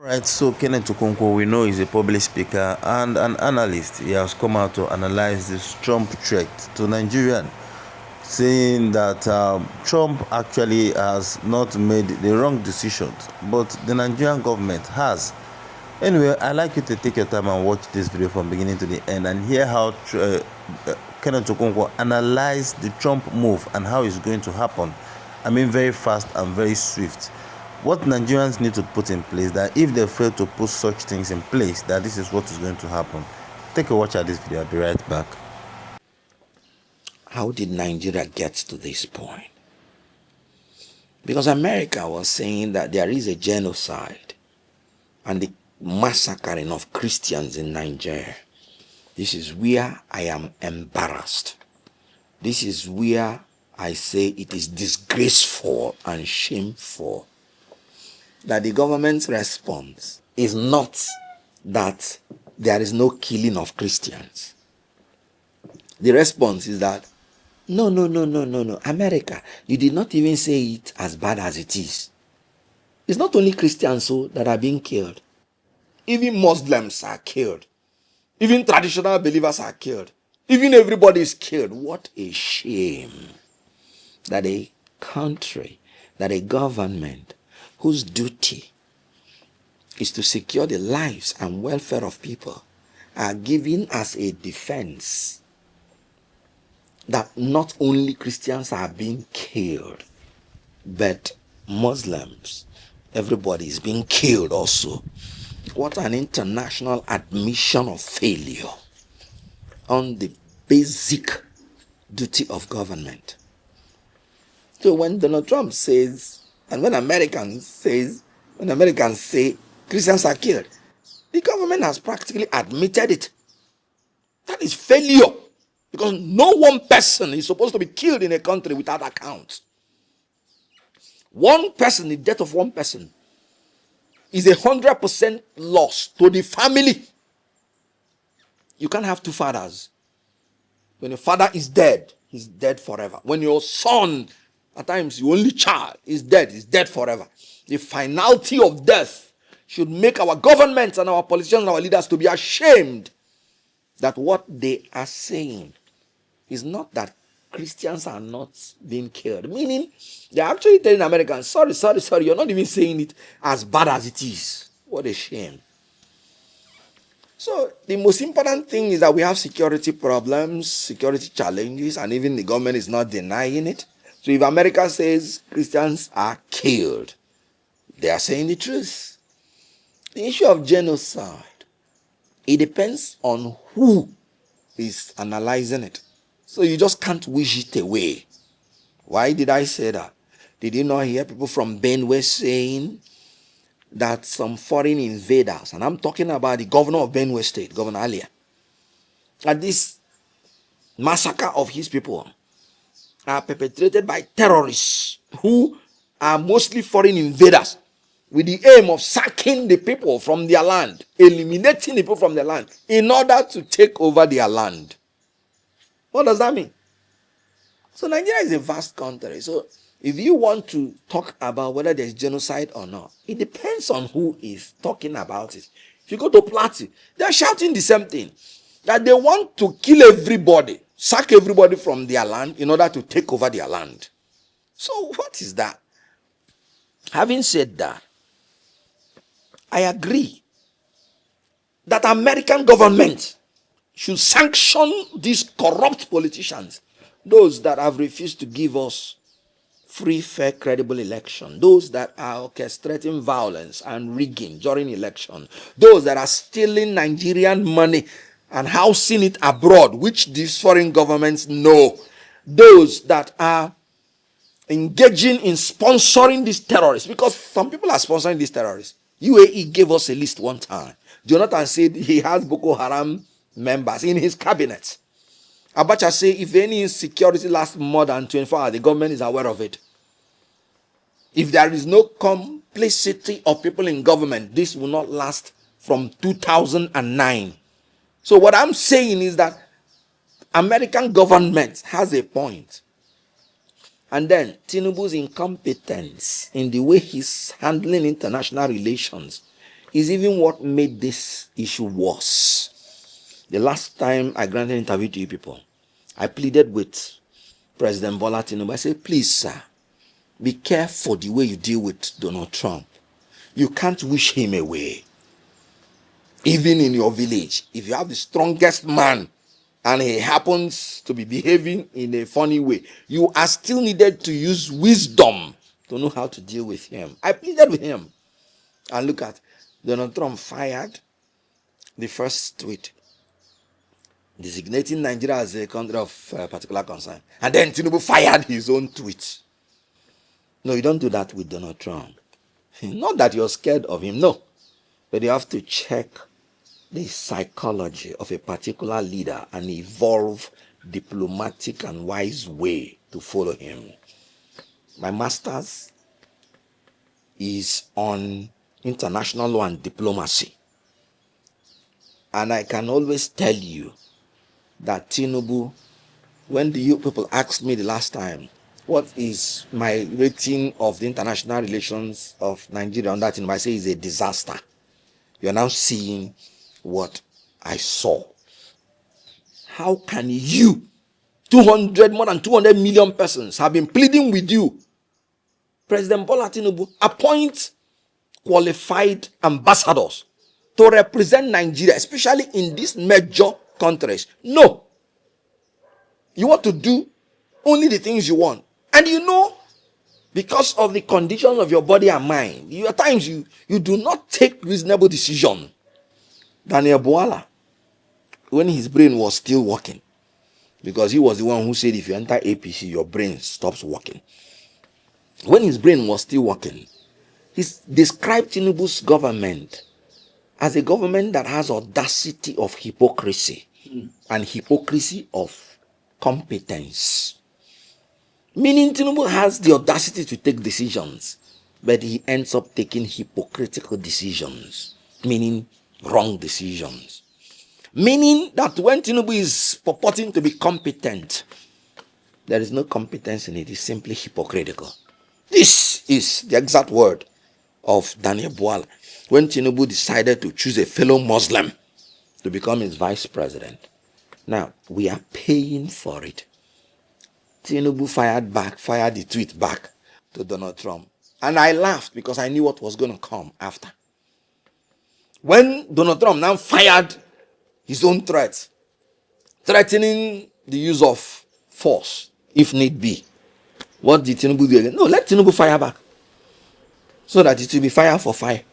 Right, so Kenneth Okonkwo, we know is a public speaker and an analyst. He has come out to analyze this Trump threat to Nigeria, saying that Trump actually has not made the wrong decisions, but the Nigerian government has. Anyway, I'd like you to take your time and watch this video from beginning to the end and hear how Kenneth Okonkwo analyzed the Trump move and how it's going to happen. I mean, very fast and very swift. What Nigerians need to put in place, that if they fail to put such things in place, that this is what is going to happen. Take a watch at this video. I'll be right back. How did Nigeria get to this point? Because America was saying that there is a genocide and the massacring of Christians in Nigeria. This is where I am embarrassed. This is where I say it is disgraceful and shameful that the government's response is not that there is no killing of Christians. The response is that, no, America, you did not even say it as bad as it is. It's not only Christians that are being killed. Even Muslims are killed. Even traditional believers are killed. Even everybody is killed. What a shame that a country, that a government whose duty is to secure the lives and welfare of people are given as a defense that not only Christians are being killed, but Muslims, everybody is being killed also. What an international admission of failure on the basic duty of government. So when Donald Trump says, and when Americans say Christians are killed, the government has practically admitted it. That is failure. Because no one person is supposed to be killed in a country without account. One person, the death of one person, is 100% loss to the family. You can't have two fathers. When your father is dead, he's dead forever. When your son, at times your only child, is dead forever. The finality of death should make our governments and our politicians and our leaders to be ashamed that what they are saying is not that Christians are not being killed. Meaning, they're actually telling Americans, sorry, you're not even saying it as bad as it is. What a shame. So, the most important thing is that we have security problems, security challenges, and even the government is not denying it. So, if America says Christians are killed, they are saying the truth. The issue of genocide, it depends on who is analyzing it. So you just can't wish it away. Why did I say that? Did you not hear people from Benue saying that some foreign invaders, and I'm talking about the governor of Benue State, Governor Alia, that this massacre of his people are perpetrated by terrorists who are mostly foreign invaders with the aim of sacking the people from their land, eliminating the people from their land in order to take over their land. What does that mean? So Nigeria is a vast country. So if you want to talk about whether there's genocide or not, it depends on who is talking about it. If you go to Plateau, they're shouting the same thing. That they want to kill everybody, sack everybody from their land in order to take over their land. So what is that? Having said that, I agree that American government should sanction these corrupt politicians, those that have refused to give us free, fair, credible election, those that are orchestrating violence and rigging during election, those that are stealing Nigerian money and housing it abroad, which these foreign governments know, those that are engaging in sponsoring these terrorists, because some people are sponsoring these terrorists. UAE gave us a list one time. Jonathan said he has Boko Haram members in his cabinet. Abacha said if any insecurity lasts more than 24 hours, the government is aware of it. If there is no complicity of people in government, this will not last from 2009. So what I'm saying is that American government has a point. And then Tinubu's incompetence in the way he's handling international relations is even what made this issue worse. The last time I granted an interview to you people, I pleaded with President Bola Tinubu. I said, please, sir, be careful the way you deal with Donald Trump. You can't wish him away. Even in your village, if you have the strongest man and he happens to be behaving in a funny way, you are still needed to use wisdom to know how to deal with him. I pleaded with him. And look at, Donald Trump fired the first tweet designating Nigeria as a country of particular concern. And then Tinubu fired his own tweet. No, you don't do that with Donald Trump. Not that you're scared of him, no. But you have to check the psychology of a particular leader and evolve diplomatic and wise way to follow him. My master's is on international law and diplomacy. And I can always tell you that Tinubu, when you people asked me the last time, what is my rating of the international relations of Nigeria on that, I say it's a disaster. You're now seeing what I saw. How can you, more than 200 million persons have been pleading with you, President Bola Tinubu, appoint qualified ambassadors to represent Nigeria, especially in these major countries? No. You want to do only the things you want. And you know, because of the conditions of your body and mind, at times you do not take reasonable decision. Daniel Boala, when his brain was still working, because he was the one who said if you enter APC, your brain stops working. When his brain was still working, he described Tinubu's government as a government that has audacity of hypocrisy and hypocrisy of competence. Meaning Tinubu has the audacity to take decisions, but he ends up taking hypocritical decisions, meaning wrong decisions. Meaning that when Tinubu is purporting to be competent, there is no competence in it. It's simply hypocritical. This is the exact word of Daniel Boala when Tinubu decided to choose a fellow Muslim to become his vice president. Now, we are paying for it. Tinubu fired the tweet back to Donald Trump. And I laughed because I knew what was going to come after. When Donald Trump now fired his own threats, threatening the use of force, if need be, what did Tinubu do again? No, let Tinubu fire back, so that it will be fire for fire.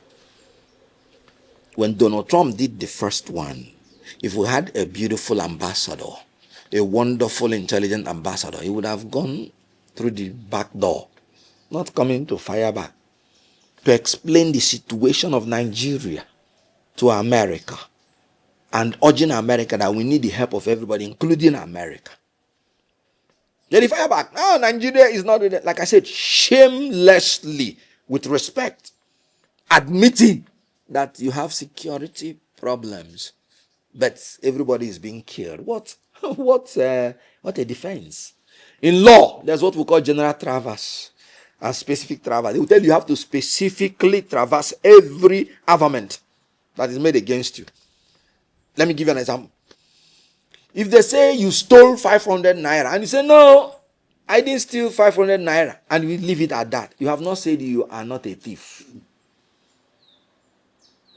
When Donald Trump did the first one, if we had a beautiful ambassador, a wonderful, intelligent ambassador, he would have gone through the back door, not coming to fire back, to explain the situation of Nigeria to America and urging America that we need the help of everybody, including America. Then he fire back. No, Nigeria is not, like I said, shamelessly, with respect, admitting that you have security problems, but everybody is being killed. What a defense. In law, there's what we call general traverse and specific traverse. They will tell you have to specifically traverse every armament that is made against you. Let me give you an example. If they say you stole 500 naira and you say, no, I didn't steal 500 naira, and we leave it at that, you have not said you are not a thief.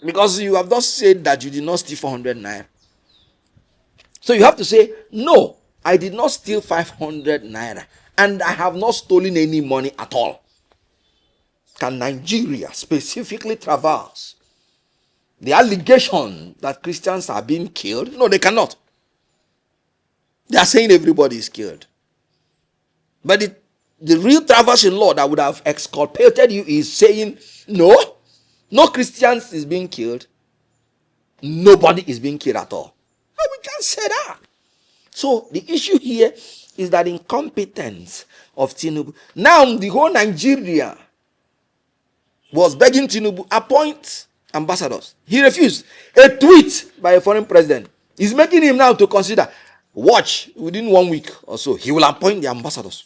Because you have not said that you did not steal 400 naira. So you have to say, no, I did not steal 500 naira and I have not stolen any money at all. Can Nigeria specifically traverse the allegation that Christians are being killed? No, they cannot. They are saying everybody is killed. But the real traverse in law that would have exculpated you is saying, no Christians is being killed. Nobody is being killed at all. But we can't say that. So the issue here is that incompetence of Tinubu. Now the whole Nigeria was begging Tinubu, appoint ambassadors. He refused. A tweet by a foreign president is making him now to consider, watch, within 1 week or so, he will appoint the ambassadors.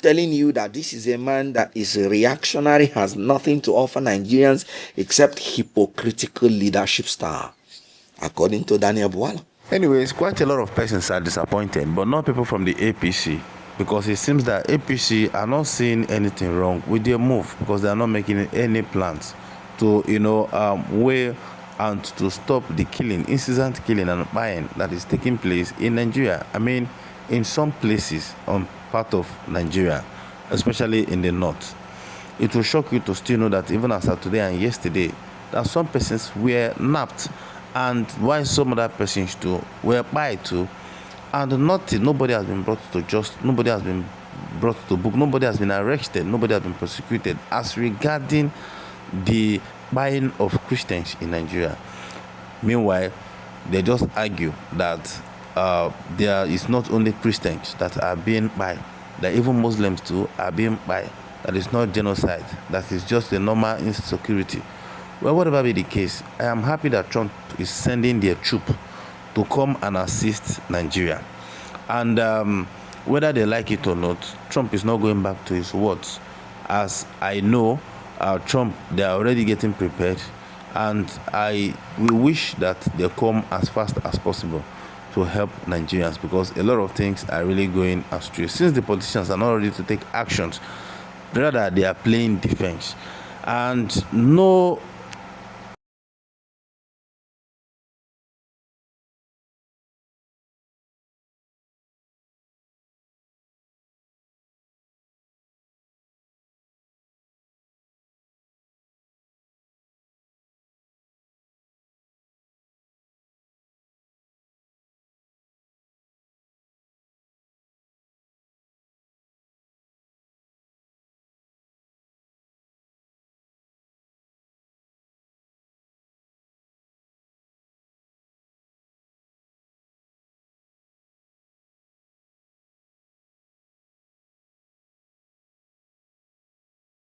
telling you that this is a man that is reactionary, has nothing to offer Nigerians except hypocritical leadership style, according to Daniel Bwala. Anyways, quite a lot of persons are disappointed, but not people from the APC, because it seems that APC are not seeing anything wrong with their move, because they are not making any plans to, weigh and to stop the killing, incessant killing and buying that is taking place in Nigeria. I mean, in some places on part of Nigeria, especially in the north. It will shock you to still know that even as of today and yesterday, that some persons were napped, and while some other persons too were by too, and nothing, nobody has been brought to justice, nobody has been brought to book, nobody has been arrested, nobody has been prosecuted as regarding the buying of Christians in Nigeria. Meanwhile, they just argue that there is not only Christians that are being bought, that even Muslims too are being bought. That is not genocide, that is just a normal insecurity. Well, whatever be the case, I am happy that Trump is sending their troop to come and assist Nigeria. And whether they like it or not, Trump is not going back to his words. As I know, Trump, they are already getting prepared, and I will wish that they come as fast as possible to help Nigerians, because a lot of things are really going astray. Since the politicians are not ready to take actions, rather they are playing defense. And no